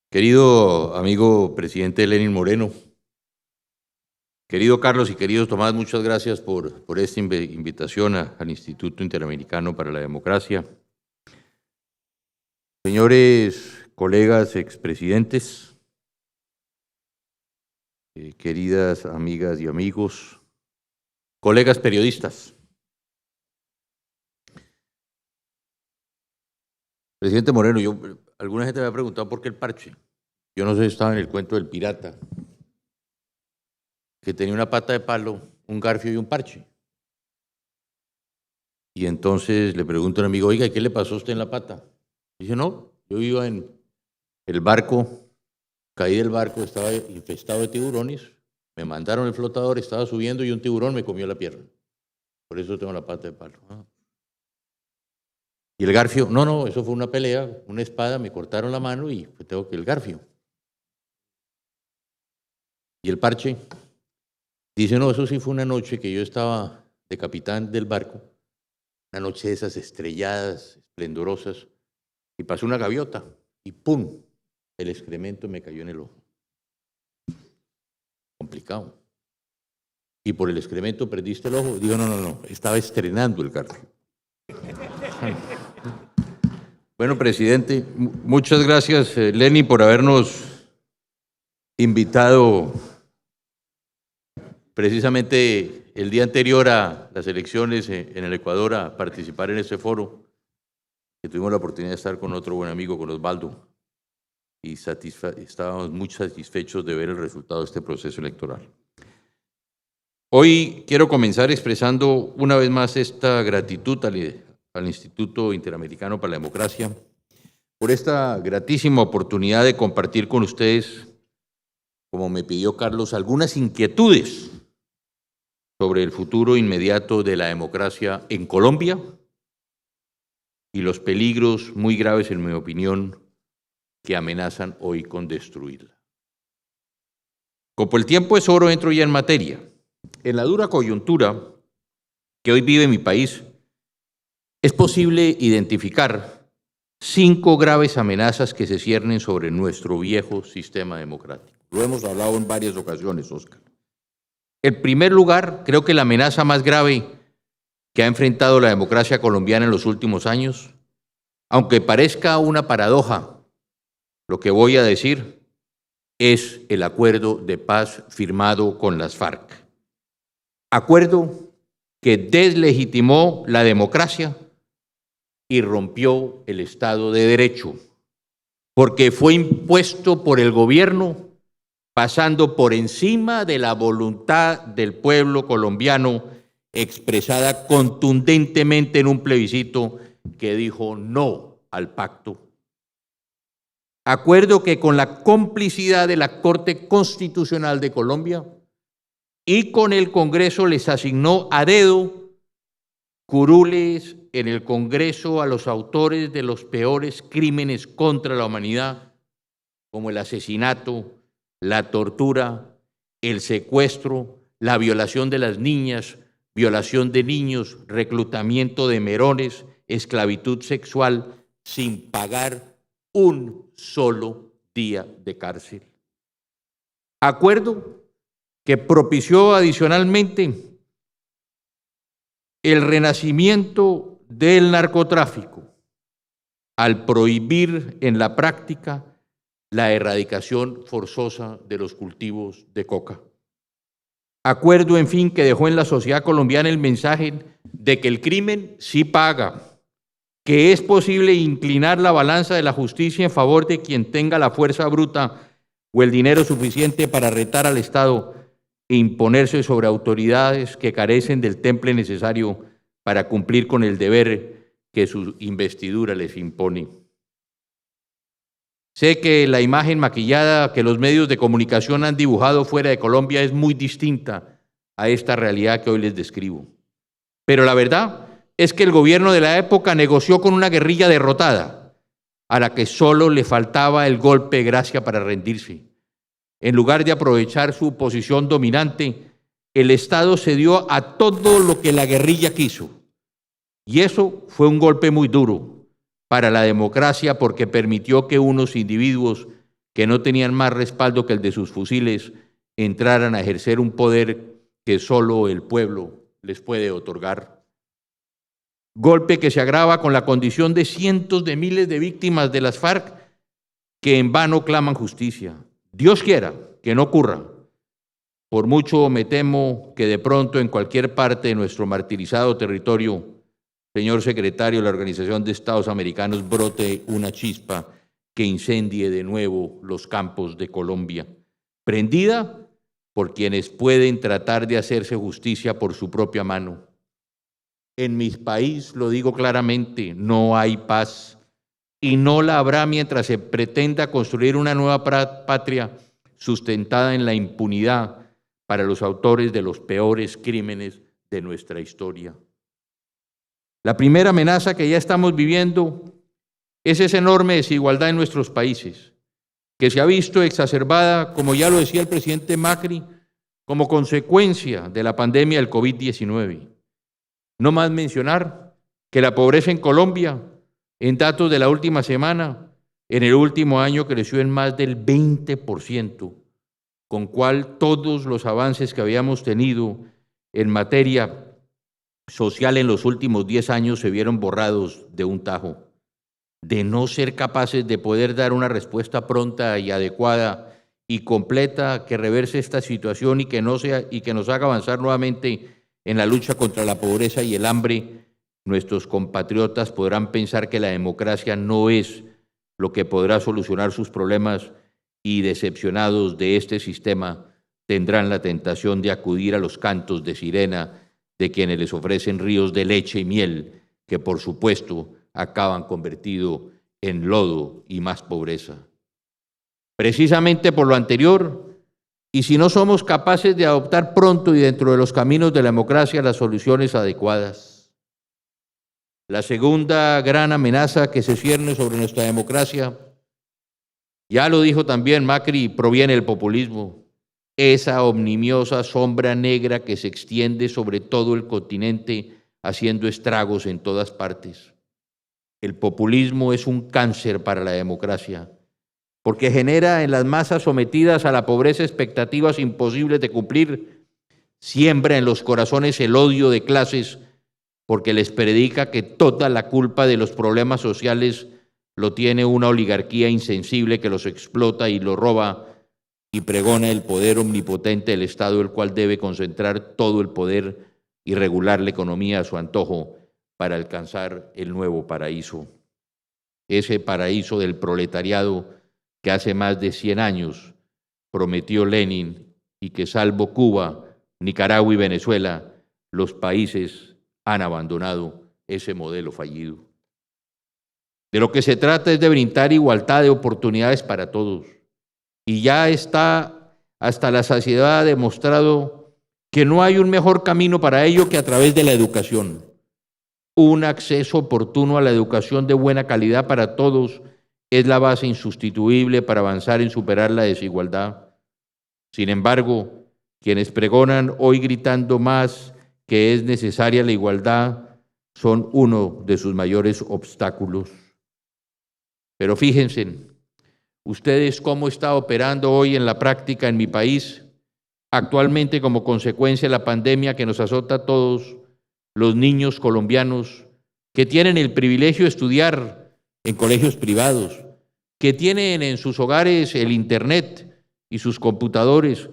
Querido amigo presidente Lenín Moreno, querido Carlos y querido Tomás, muchas gracias por esta invitación al Instituto Interamericano para la Democracia. Señores colegas expresidentes, queridas amigas y amigos, colegas periodistas. Presidente Moreno, alguna gente me ha preguntado por qué el parche. Yo no sé si estaba en el cuento del pirata, que tenía una pata de palo, un garfio y un parche. Y entonces le pregunto a un amigo, oiga, ¿qué le pasó a usted en la pata? Dice, no, yo iba en el barco, caí del barco, estaba infestado de tiburones, me mandaron el flotador, estaba subiendo y un tiburón me comió la pierna. Por eso tengo la pata de palo. Y el garfio, no, eso fue una pelea, una espada, me cortaron la mano y tengo que el garfio. Y el parche, dice, no, eso sí fue una noche que yo estaba de capitán del barco, una noche de esas estrelladas, esplendorosas, y pasó una gaviota y ¡pum! El excremento me cayó en el ojo. Complicado. Y por el excremento perdiste el ojo. Digo, no, estaba estrenando el garfio. Bueno, presidente, muchas gracias, Lenín, por habernos invitado precisamente el día anterior a las elecciones en el Ecuador a participar en este foro, que tuvimos la oportunidad de estar con otro buen amigo, con Osvaldo, y estábamos muy satisfechos de ver el resultado de este proceso electoral. Hoy quiero comenzar expresando una vez más esta gratitud al Instituto Interamericano para la Democracia por esta gratísima oportunidad de compartir con ustedes, como me pidió Carlos, algunas inquietudes sobre el futuro inmediato de la democracia en Colombia y los peligros muy graves, en mi opinión, que amenazan hoy con destruirla. Como el tiempo es oro, entro ya en materia. En la dura coyuntura que hoy vive mi país, es posible identificar 5 graves amenazas que se ciernen sobre nuestro viejo sistema democrático. Lo hemos hablado en varias ocasiones, Óscar. En primer lugar, creo que la amenaza más grave que ha enfrentado la democracia colombiana en los últimos años, aunque parezca una paradoja, lo que voy a decir es el acuerdo de paz firmado con las FARC. Acuerdo que deslegitimó la democracia y rompió el Estado de Derecho, porque fue impuesto por el gobierno pasando por encima de la voluntad del pueblo colombiano expresada contundentemente en un plebiscito que dijo no al pacto. Acuerdo que con la complicidad de la Corte Constitucional de Colombia y con el Congreso les asignó a dedo curules en el Congreso a los autores de los peores crímenes contra la humanidad, como el asesinato, la tortura, el secuestro, la violación de las niñas, violación de niños, reclutamiento de menores, esclavitud sexual, sin pagar un solo día de cárcel. Acuerdo que propició adicionalmente el renacimiento del narcotráfico al prohibir en la práctica la erradicación forzosa de los cultivos de coca. Acuerdo, en fin, que dejó en la sociedad colombiana el mensaje de que el crimen sí paga, que es posible inclinar la balanza de la justicia en favor de quien tenga la fuerza bruta o el dinero suficiente para retar al Estado e imponerse sobre autoridades que carecen del temple necesario para cumplir con el deber que su investidura les impone. Sé que la imagen maquillada que los medios de comunicación han dibujado fuera de Colombia es muy distinta a esta realidad que hoy les describo. Pero la verdad es que el gobierno de la época negoció con una guerrilla derrotada, a la que solo le faltaba el golpe de gracia para rendirse. En lugar de aprovechar su posición dominante, el Estado cedió a todo lo que la guerrilla quiso. Y eso fue un golpe muy duro para la democracia porque permitió que unos individuos que no tenían más respaldo que el de sus fusiles, entraran a ejercer un poder que solo el pueblo les puede otorgar. Golpe que se agrava con la condición de cientos de miles de víctimas de las FARC que en vano claman justicia. Dios quiera que no ocurra. Por mucho me temo que de pronto en cualquier parte de nuestro martirizado territorio, señor secretario de la Organización de Estados Americanos, brote una chispa que incendie de nuevo los campos de Colombia, prendida por quienes pueden tratar de hacerse justicia por su propia mano. En mi país, lo digo claramente, no hay paz y no la habrá mientras se pretenda construir una nueva patria sustentada en la impunidad para los autores de los peores crímenes de nuestra historia. La primera amenaza que ya estamos viviendo es esa enorme desigualdad en nuestros países, que se ha visto exacerbada, como ya lo decía el presidente Macri, como consecuencia de la pandemia del COVID-19. No más mencionar que la pobreza en Colombia, en datos de la última semana, en el último año creció en más del 20%, con cual todos los avances que habíamos tenido en materia social en los últimos 10 años se vieron borrados de un tajo. De no ser capaces de poder dar una respuesta pronta y adecuada y completa que reverse esta situación y que nos haga avanzar nuevamente en la lucha contra la pobreza y el hambre, nuestros compatriotas podrán pensar que la democracia no es lo que podrá solucionar sus problemas y, decepcionados de este sistema, tendrán la tentación de acudir a los cantos de sirena de quienes les ofrecen ríos de leche y miel, que por supuesto acaban convertido en lodo y más pobreza. Precisamente por lo anterior, y si no somos capaces de adoptar pronto y dentro de los caminos de la democracia las soluciones adecuadas, la segunda gran amenaza que se cierne sobre nuestra democracia, ya lo dijo también Macri, proviene del populismo, esa omnibiosa sombra negra que se extiende sobre todo el continente haciendo estragos en todas partes. El populismo es un cáncer para la democracia, porque genera en las masas sometidas a la pobreza expectativas imposibles de cumplir, siembra en los corazones el odio de clases, porque les predica que toda la culpa de los problemas sociales lo tiene una oligarquía insensible que los explota y los roba y pregona el poder omnipotente del Estado, el cual debe concentrar todo el poder y regular la economía a su antojo para alcanzar el nuevo paraíso. Ese paraíso del proletariado que hace más de 100 años prometió Lenin y que, salvo Cuba, Nicaragua y Venezuela, los países han abandonado ese modelo fallido. De lo que se trata es de brindar igualdad de oportunidades para todos. Y ya está hasta la saciedad demostrado que no hay un mejor camino para ello que a través de la educación. Un acceso oportuno a la educación de buena calidad para todos es la base insustituible para avanzar en superar la desigualdad. Sin embargo, quienes pregonan hoy gritando más que es necesaria la igualdad son uno de sus mayores obstáculos. Pero fíjense, ustedes cómo está operando hoy en la práctica en mi país, actualmente como consecuencia de la pandemia que nos azota a todos, los niños colombianos que tienen el privilegio de estudiar en colegios privados, que tienen en sus hogares el internet y sus computadores,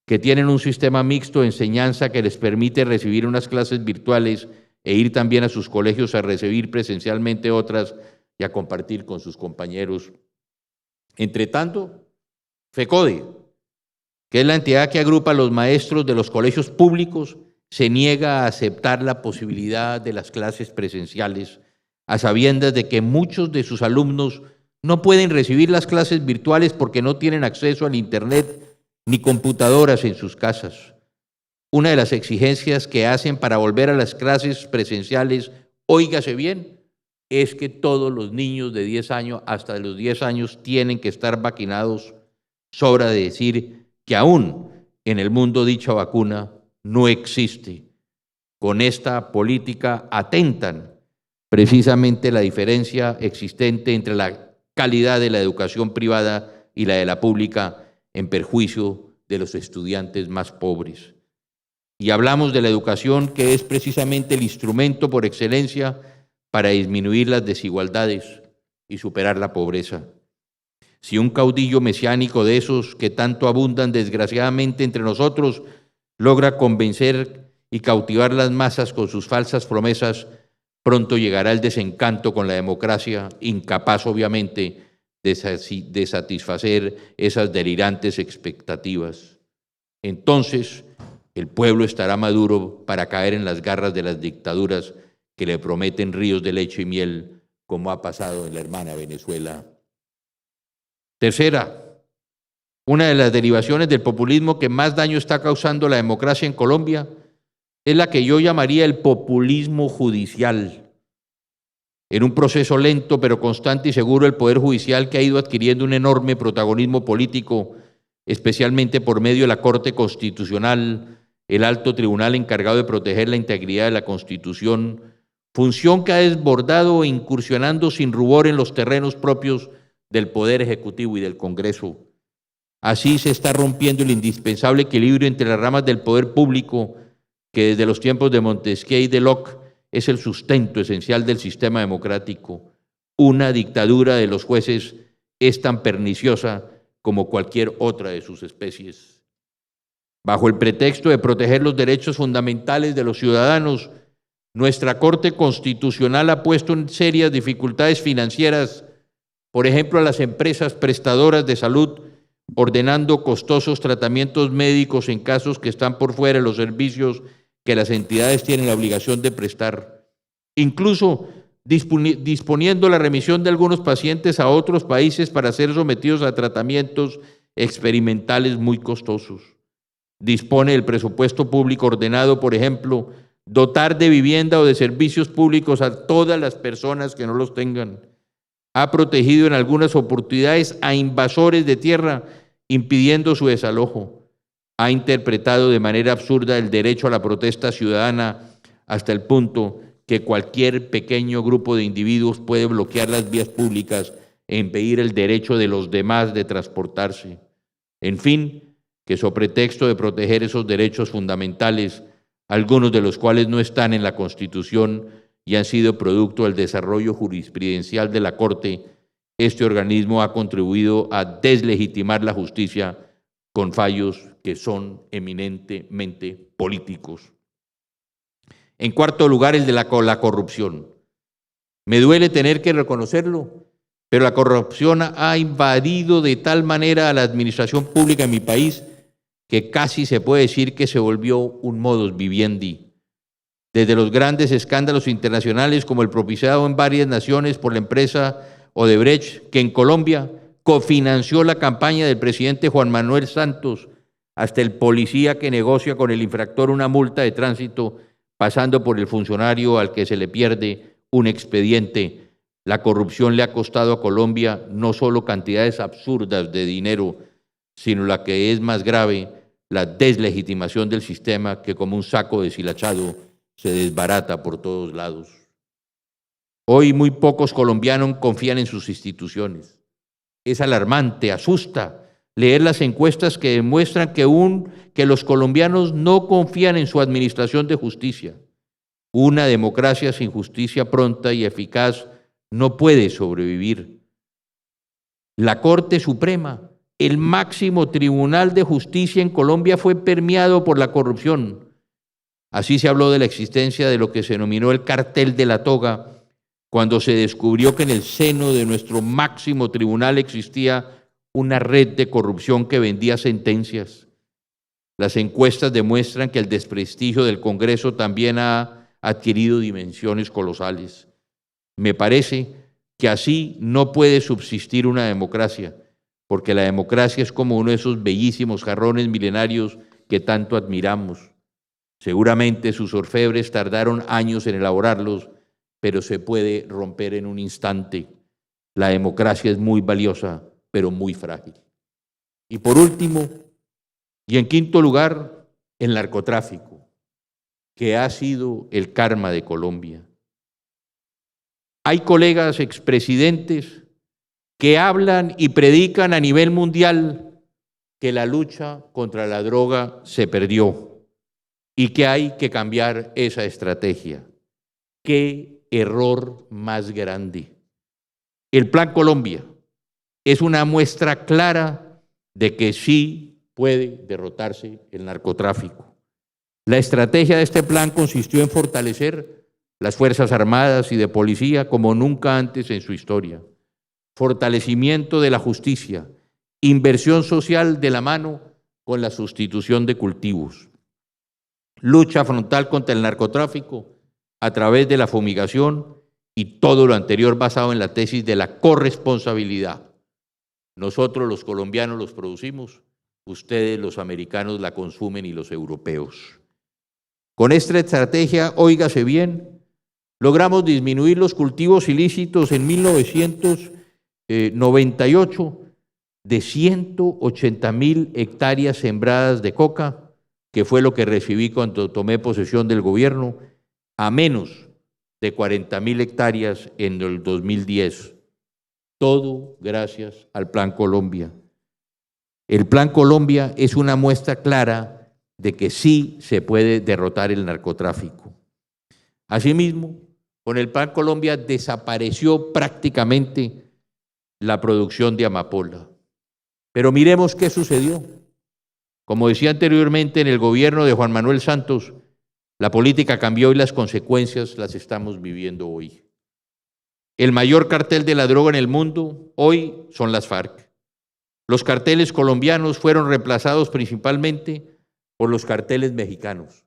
que tienen un sistema mixto de enseñanza que les permite recibir unas clases virtuales e ir también a sus colegios a recibir presencialmente otras y a compartir con sus compañeros. Entre tanto, FECODE, que es la entidad que agrupa a los maestros de los colegios públicos, se niega a aceptar la posibilidad de las clases presenciales, a sabiendas de que muchos de sus alumnos no pueden recibir las clases virtuales porque no tienen acceso al internet ni computadoras en sus casas. Una de las exigencias que hacen para volver a las clases presenciales, óigase bien, es que todos los niños de 10 años, hasta de los 10 años, tienen que estar vacunados. Sobra de decir que aún en el mundo dicha vacuna no existe. Con esta política atentan precisamente la diferencia existente entre la calidad de la educación privada y la de la pública en perjuicio de los estudiantes más pobres. Y hablamos de la educación, que es precisamente el instrumento por excelencia para disminuir las desigualdades y superar la pobreza. Si un caudillo mesiánico de esos que tanto abundan desgraciadamente entre nosotros logra convencer y cautivar las masas con sus falsas promesas, pronto llegará el desencanto con la democracia, incapaz obviamente de satisfacer esas delirantes expectativas. Entonces, el pueblo estará maduro para caer en las garras de las dictaduras que le prometen ríos de leche y miel, como ha pasado en la hermana Venezuela. Tercera, una de las derivaciones del populismo que más daño está causando a la democracia en Colombia es la que yo llamaría el populismo judicial. En un proceso lento pero constante y seguro, el Poder Judicial, que ha ido adquiriendo un enorme protagonismo político, especialmente por medio de la Corte Constitucional, el alto tribunal encargado de proteger la integridad de la Constitución, función que ha desbordado e incursionando sin rubor en los terrenos propios del Poder Ejecutivo y del Congreso. Así se está rompiendo el indispensable equilibrio entre las ramas del poder público, que desde los tiempos de Montesquieu y de Locke es el sustento esencial del sistema democrático. Una dictadura de los jueces es tan perniciosa como cualquier otra de sus especies. Bajo el pretexto de proteger los derechos fundamentales de los ciudadanos, nuestra Corte Constitucional ha puesto en serias dificultades financieras, por ejemplo, a las empresas prestadoras de salud, ordenando costosos tratamientos médicos en casos que están por fuera de los servicios que las entidades tienen la obligación de prestar. Incluso disponiendo la remisión de algunos pacientes a otros países para ser sometidos a tratamientos experimentales muy costosos. Dispone el presupuesto público ordenado, por ejemplo, dotar de vivienda o de servicios públicos a todas las personas que no los tengan. Ha protegido en algunas oportunidades a invasores de tierra, impidiendo su desalojo. Ha interpretado de manera absurda el derecho a la protesta ciudadana hasta el punto que cualquier pequeño grupo de individuos puede bloquear las vías públicas e impedir el derecho de los demás de transportarse. En fin, que sobre pretexto de proteger esos derechos fundamentales, algunos de los cuales no están en la Constitución y han sido producto del desarrollo jurisprudencial de la Corte, este organismo ha contribuido a deslegitimar la justicia con fallos que son eminentemente políticos. En cuarto lugar, el de la corrupción. Me duele tener que reconocerlo, pero la corrupción ha invadido de tal manera a la administración pública en mi país que casi se puede decir que se volvió un modus vivendi. Desde los grandes escándalos internacionales como el propiciado en varias naciones por la empresa Odebrecht, que en Colombia cofinanció la campaña del presidente Juan Manuel Santos, hasta el policía que negocia con el infractor una multa de tránsito, pasando por el funcionario al que se le pierde un expediente. La corrupción le ha costado a Colombia no solo cantidades absurdas de dinero, sino la que es más grave, la deslegitimación del sistema que como un saco deshilachado se desbarata por todos lados. Hoy muy pocos colombianos confían en sus instituciones. Es alarmante, asusta leer las encuestas que demuestran que los colombianos no confían en su administración de justicia. Una democracia sin justicia pronta y eficaz no puede sobrevivir. La Corte Suprema, el máximo tribunal de justicia en Colombia, fue permeado por la corrupción. Así se habló de la existencia de lo que se denominó el cartel de la toga, cuando se descubrió que en el seno de nuestro máximo tribunal existía una red de corrupción que vendía sentencias. Las encuestas demuestran que el desprestigio del Congreso también ha adquirido dimensiones colosales. Me parece que así no puede subsistir una democracia, porque la democracia es como uno de esos bellísimos jarrones milenarios que tanto admiramos. Seguramente sus orfebres tardaron años en elaborarlos, pero se puede romper en un instante. La democracia es muy valiosa, pero muy frágil. Y por último, y en quinto lugar, el narcotráfico, que ha sido el karma de Colombia. Hay colegas expresidentes que hablan y predican a nivel mundial que la lucha contra la droga se perdió y que hay que cambiar esa estrategia. ¡Qué error más grande! El Plan Colombia es una muestra clara de que sí puede derrotarse el narcotráfico. La estrategia de este plan consistió en fortalecer las Fuerzas Armadas y de Policía como nunca antes en su historia, fortalecimiento de la justicia, inversión social de la mano con la sustitución de cultivos, lucha frontal contra el narcotráfico a través de la fumigación y todo lo anterior basado en la tesis de la corresponsabilidad. Nosotros los colombianos los producimos, ustedes los americanos la consumen y los europeos. Con esta estrategia, óigase bien, logramos disminuir los cultivos ilícitos en 1998 de 180.000 hectáreas sembradas de coca, que fue lo que recibí cuando tomé posesión del gobierno, a menos de 40.000 hectáreas en el 2010. Todo gracias al Plan Colombia. El Plan Colombia es una muestra clara de que sí se puede derrotar el narcotráfico. Asimismo, con el Plan Colombia desapareció prácticamente la producción de amapola. Pero miremos qué sucedió. Como decía anteriormente, en el gobierno de Juan Manuel Santos, la política cambió y las consecuencias las estamos viviendo hoy. El mayor cartel de la droga en el mundo hoy son las FARC. Los carteles colombianos fueron reemplazados principalmente por los carteles mexicanos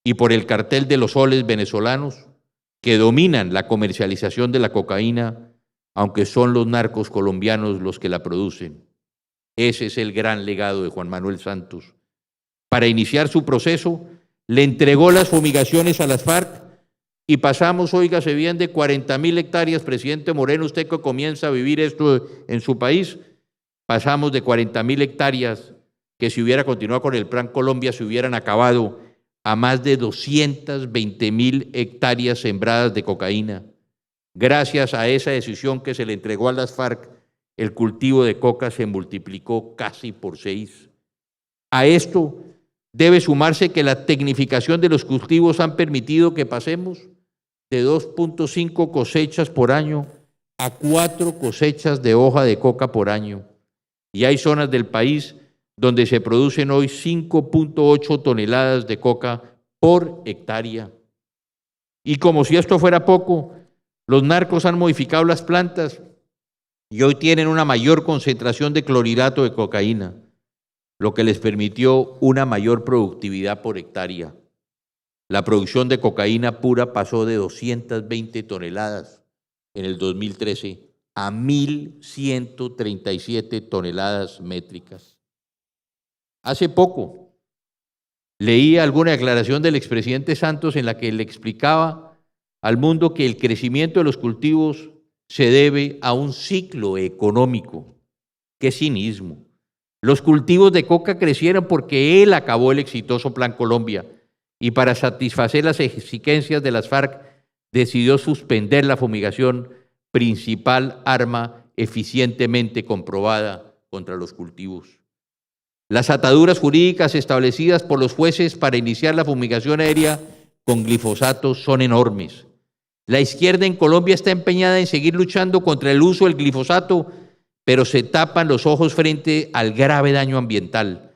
y por el cartel de los soles venezolanos, que dominan la comercialización de la cocaína, aunque son los narcos colombianos los que la producen. Ese es el gran legado de Juan Manuel Santos. Para iniciar su proceso, le entregó las fumigaciones a las FARC y pasamos, óigase bien, de 40.000 hectáreas, presidente Moreno, usted que comienza a vivir esto en su país, pasamos de 40.000 hectáreas que si hubiera continuado con el Plan Colombia se hubieran acabado a más de 220.000 hectáreas sembradas de cocaína. Gracias a esa decisión que se le entregó a las FARC, el cultivo de coca se multiplicó casi por 6. A esto debe sumarse que la tecnificación de los cultivos han permitido que pasemos de 2.5 cosechas por año a 4 cosechas de hoja de coca por año. Y hay zonas del país donde se producen hoy 5.8 toneladas de coca por hectárea. Y como si esto fuera poco, los narcos han modificado las plantas y hoy tienen una mayor concentración de clorhidrato de cocaína, lo que les permitió una mayor productividad por hectárea. La producción de cocaína pura pasó de 220 toneladas en el 2013 a 1.137 toneladas métricas. Hace poco leí alguna declaración del expresidente Santos en la que le explicaba al mundo que el crecimiento de los cultivos se debe a un ciclo económico. ¡Qué cinismo! Los cultivos de coca crecieron porque él acabó el exitoso Plan Colombia y para satisfacer las exigencias de las FARC decidió suspender la fumigación, principal arma eficientemente comprobada contra los cultivos. Las ataduras jurídicas establecidas por los jueces para iniciar la fumigación aérea con glifosato son enormes. La izquierda en Colombia está empeñada en seguir luchando contra el uso del glifosato, pero se tapan los ojos frente al grave daño ambiental,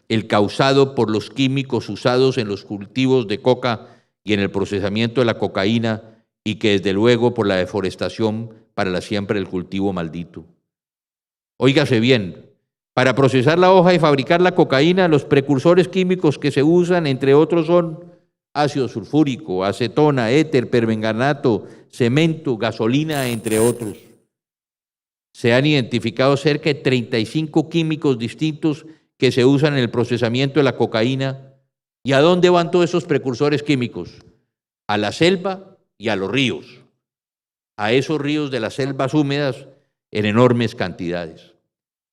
el causado por los químicos usados en los cultivos de coca y en el procesamiento de la cocaína, y que desde luego por la deforestación para la siembra del cultivo maldito. Óigase bien, para procesar la hoja y fabricar la cocaína, los precursores químicos que se usan, entre otros, son ácido sulfúrico, acetona, éter, permanganato, cemento, gasolina, entre otros. Se han identificado cerca de 35 químicos distintos que se usan en el procesamiento de la cocaína. ¿Y a dónde van todos esos precursores químicos? A la selva y a los ríos. A esos ríos de las selvas húmedas en enormes cantidades.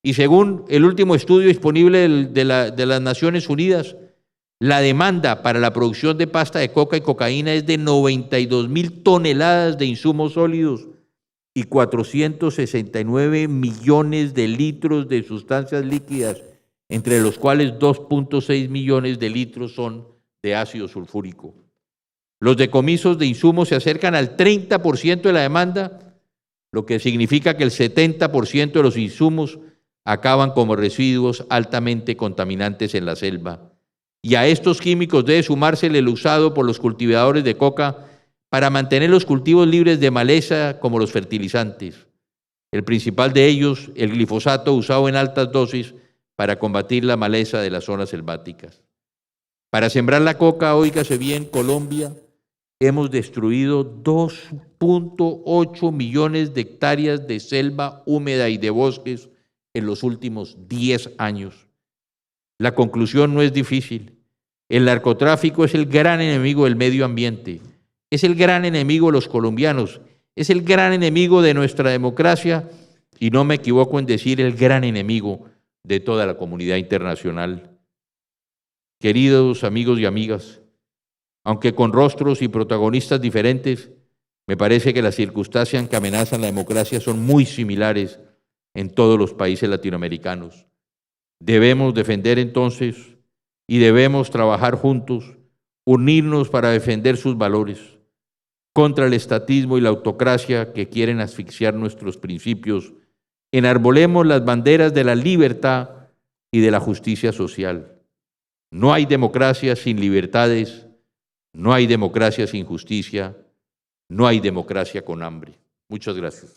Y según el último estudio disponible de las Naciones Unidas, la demanda para la producción de pasta de coca y cocaína es de 92.000 toneladas de insumos sólidos y 469 millones de litros de sustancias líquidas, entre los cuales 2.6 millones de litros son de ácido sulfúrico. Los decomisos de insumos se acercan al 30% de la demanda, lo que significa que el 70% de los insumos acaban como residuos altamente contaminantes en la selva. Y a estos químicos debe sumársele el usado por los cultivadores de coca para mantener los cultivos libres de maleza, como los fertilizantes. El principal de ellos, el glifosato, usado en altas dosis para combatir la maleza de las zonas selváticas. Para sembrar la coca, óigase bien, Colombia, hemos destruido 2.8 millones de hectáreas de selva húmeda y de bosques en los últimos 10 años. La conclusión no es difícil. El narcotráfico es el gran enemigo del medio ambiente, es el gran enemigo de los colombianos, es el gran enemigo de nuestra democracia y no me equivoco en decir el gran enemigo de toda la comunidad internacional. Queridos amigos y amigas, aunque con rostros y protagonistas diferentes, me parece que las circunstancias que amenazan la democracia son muy similares en todos los países latinoamericanos. Debemos defender entonces y debemos trabajar juntos, unirnos para defender sus valores contra el estatismo y la autocracia que quieren asfixiar nuestros principios. Enarbolemos las banderas de la libertad y de la justicia social. No hay democracia sin libertades, no hay democracia sin justicia, no hay democracia con hambre. Muchas gracias.